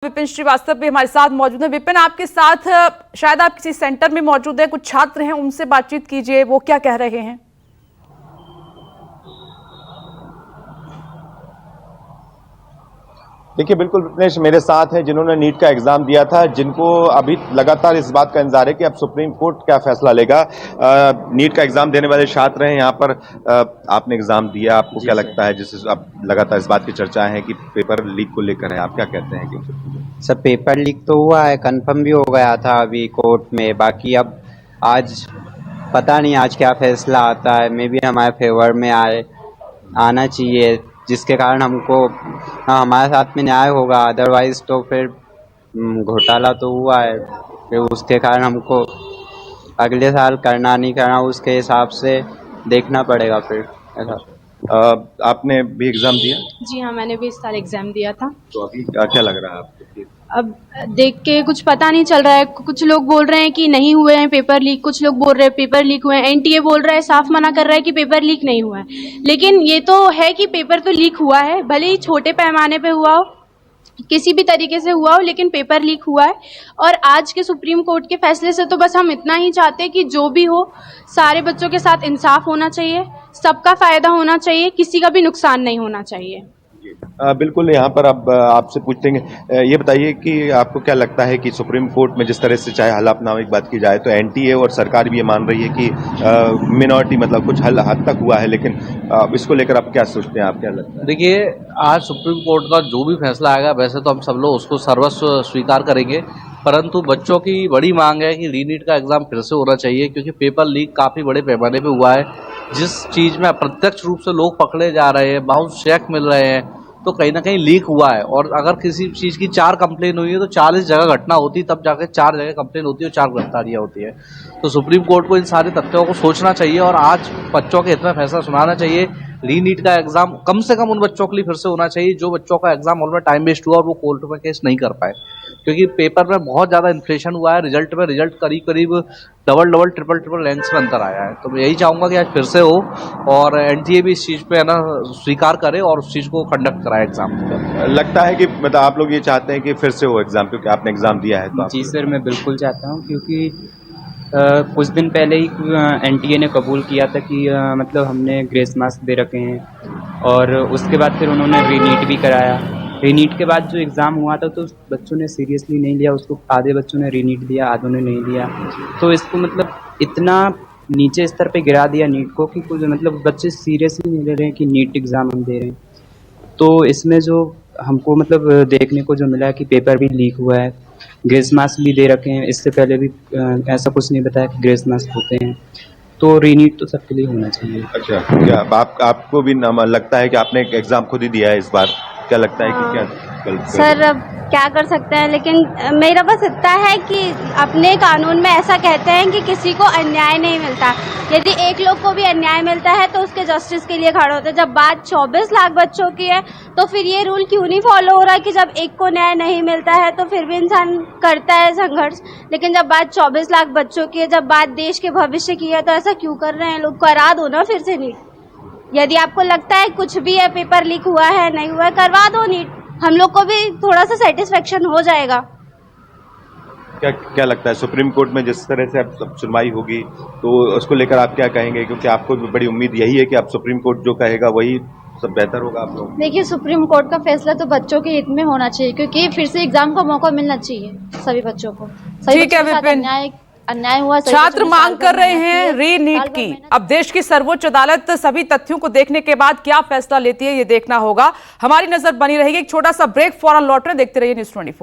विपिन श्रीवास्तव भी हमारे साथ मौजूद है। विपिन, आपके साथ शायद आप किसी सेंटर में मौजूद है, कुछ छात्र हैं, उनसे बातचीत कीजिए, वो क्या कह रहे हैं। देखिए, बिल्कुल विपिनेश मेरे साथ हैं जिन्होंने नीट का एग्जाम दिया था, जिनको अभी लगातार इस बात का इंतजार है कि अब सुप्रीम कोर्ट क्या फैसला लेगा। नीट का एग्जाम देने वाले छात्र हैं यहाँ पर। आपने एग्जाम दिया, आपको क्या लगता है, जिससे अब लगातार इस बात की चर्चा है कि पेपर लीक को लेकर है, आप क्या कहते हैं कि सर पेपर लीक तो हुआ है, कंफर्म भी हो गया था अभी कोर्ट में। बाकी अब आज पता नहीं आज क्या फैसला आता है, मे भी हमारे फेवर में आना चाहिए, जिसके कारण हमको हमारे साथ में न्याय होगा। अदरवाइज तो फिर घोटाला तो हुआ है, फिर उसके कारण हमको अगले साल करना नहीं करना उसके हिसाब से देखना पड़ेगा फिर ऐसा। आपने भी एग्जाम दिया? जी हाँ, मैंने भी इस साल एग्जाम दिया था। तो अभी क्या लग रहा है आपको? अब देख के कुछ पता नहीं चल रहा है। कुछ लोग बोल रहे हैं कि नहीं हुए हैं पेपर लीक, कुछ लोग बोल रहे हैं पेपर लीक हुए हैं। एनटीए बोल रहा है, साफ मना कर रहा है कि पेपर लीक नहीं हुआ है। लेकिन ये तो है कि पेपर तो लीक हुआ है, भले ही छोटे पैमाने पे हुआ हो, किसी भी तरीके से हुआ हो, लेकिन पेपर लीक हुआ है। और आज के सुप्रीम कोर्ट के फैसले से तो बस हम इतना ही चाहते हैं कि जो भी हो, सारे बच्चों के साथ इंसाफ होना चाहिए, सबका फायदा होना चाहिए, किसी का भी नुकसान नहीं होना चाहिए। बिल्कुल। यहाँ पर अब आपसे पूछते हैं, ये बताइए कि आपको क्या लगता है कि सुप्रीम कोर्ट में जिस तरह से चाहे हलफनामे की बात की जाए, तो एनटीए और सरकार भी ये मान रही है कि मिनॉरिटी मतलब कुछ हद तक हुआ है, लेकिन इसको लेकर आप क्या सोचते हैं, आप क्या लगता है? देखिए, आज सुप्रीम कोर्ट का जो भी फैसला आएगा, वैसे तो हम सब लोग उसको सर्वस्व स्वीकार करेंगे, परंतु बच्चों की बड़ी मांग है कि रीनीट का एग्जाम फिर से होना चाहिए, क्योंकि पेपर लीक काफ़ी बड़े पैमाने पे हुआ है। जिस चीज़ में अप्रत्यक्ष रूप से लोग पकड़े जा रहे हैं, बहुत चेक मिल रहे हैं, तो कहीं ना कहीं लीक हुआ है। और अगर किसी चीज़ की 4 कंप्लेन हुई है तो 40 जगह घटना होती, तब जाकर 4 जगह कंप्लेन होती है और 4 गिरफ्तारियाँ होती है। तो सुप्रीम कोर्ट को इन सारे तथ्यों को सोचना चाहिए और आज बच्चों के हित में फैसला सुनाना चाहिए। रीनीट का एग्जाम कम से कम उन बच्चों के लिए फिर से होना चाहिए जो बच्चों का एग्जाम हॉल में टाइम वेस्ट हुआ और वो कोर्ट में केस नहीं कर पाए, क्योंकि पेपर में बहुत ज़्यादा इन्फ्लेशन हुआ है। रिजल्ट करीब डबल ट्रिपल रैंक्स में अंतर आया है। तो मैं यही चाहूँगा कि आज फिर से हो और एनटीए भी इस चीज़ पे है ना स्वीकार करे और उस चीज़ को कंडक्ट कराए एग्जाम। लगता है कि मतलब आप लोग ये चाहते हैं कि फिर से हो एग्जाम, क्योंकि आपने एग्जाम दिया है तो? जी सर, मैं बिल्कुल चाहता हूँ, क्योंकि कुछ दिन पहले ही एनटीए ने कबूल किया था कि मतलब हमने ग्रेस मार्क्स दे रखे हैं, और उसके बाद फिर उन्होंने रीनीट भी कराया। रीनीट के बाद जो एग्ज़ाम हुआ था तो बच्चों ने सीरियसली नहीं लिया उसको, आधे बच्चों ने रीनीट दिया, आधों ने नहीं लिया। तो इसको मतलब इतना नीचे स्तर पे गिरा दिया नीट को कि कुछ मतलब बच्चे सीरियसली नहीं ले रहे हैं कि नीट एग्ज़ाम हम दे रहे हैं। तो इसमें जो हमको मतलब देखने को जो मिला है कि पेपर भी लीक हुआ है, ग्रेस मार्क्स भी दे रखे हैं। इससे पहले भी ऐसा कुछ नहीं बताया कि ग्रेस मार्क्स होते हैं। तो रीनीट तो सबके लिए होना चाहिए। अच्छा, क्या आपको भी लगता है कि आपने एग्जाम खुद ही दिया है इस बार? क्या लगता है कि क्या सर अब क्या कर सकते हैं, लेकिन मेरा बस इतना है कि अपने कानून में ऐसा कहते हैं कि किसी को अन्याय नहीं मिलता। यदि एक लोग को भी अन्याय मिलता है तो उसके जस्टिस के लिए खड़े होते हैं। जब बात 24 लाख बच्चों की है तो फिर ये रूल क्यों नहीं फॉलो हो रहा है कि जब एक को न्याय नहीं मिलता है तो फिर भी इंसान करता है संघर्ष। लेकिन जब बात 24 लाख बच्चों की है, जब बात देश के भविष्य की है, तो ऐसा क्यों कर रहे हैं लोग? करा दो ना फिर से नीट। यदि आपको लगता है कुछ भी है, पेपर लीक हुआ है नहीं हुआ है, करवा दो नीट, हम लोग को भी थोड़ा सा सेटिस्फेक्शन हो जाएगा। क्या लगता है सुप्रीम कोर्ट में जिस तरह से अब सुनवाई होगी तो उसको लेकर आप क्या कहेंगे, क्योंकि आपको भी बड़ी उम्मीद यही है कि अब सुप्रीम कोर्ट जो कहेगा वही सब बेहतर होगा आप लोग? देखिए, सुप्रीम कोर्ट का फैसला तो बच्चों के हित में होना चाहिए, क्योंकि फिर से एग्जाम का मौका मिलना चाहिए सभी बच्चों को। ठीक है विपिन, अन्याय हुआ, छात्र मांग कर रहे हैं रीनीट की। अब देश की सर्वोच्च अदालत सभी तथ्यों को देखने के बाद क्या फैसला लेती है ये देखना होगा। हमारी नजर बनी रहेगी। एक छोटा सा ब्रेक, फौरन लौट रहे, देखते रहिए न्यूज़ 24।